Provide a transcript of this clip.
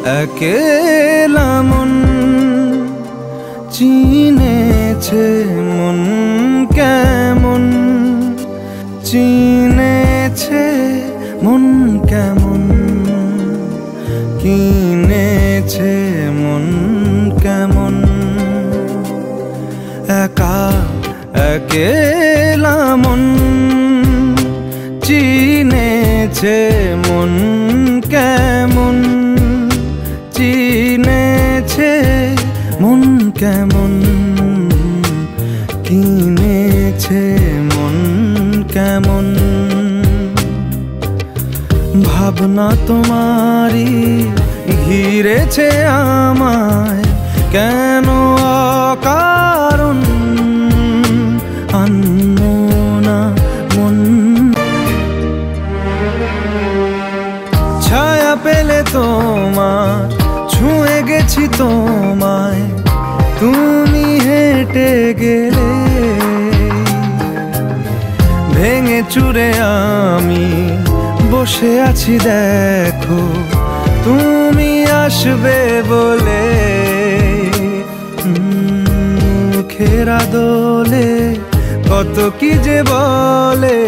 একেলা মন চিনেছে মন কেমন, চিনেছে মন কেমন, কিনেছে মন কেমন। একা একেলা মন চিনেছে মন কেমন, চিনেছে মন কেমন, কিনেছে মন কেমন। ভাবনা তোমারই ঘিরেছে আমায় কেন অকারণ, আনমনা মন। ছায়া পেলে তোমার ছুঁয়ে গেছি তোমায়, তুমি হেঁটে গেলে ভেঙে চুরে আমি বসে আছি দেখো, তুমি আসবে বলে। মুখের আদলে কত কি যে বলে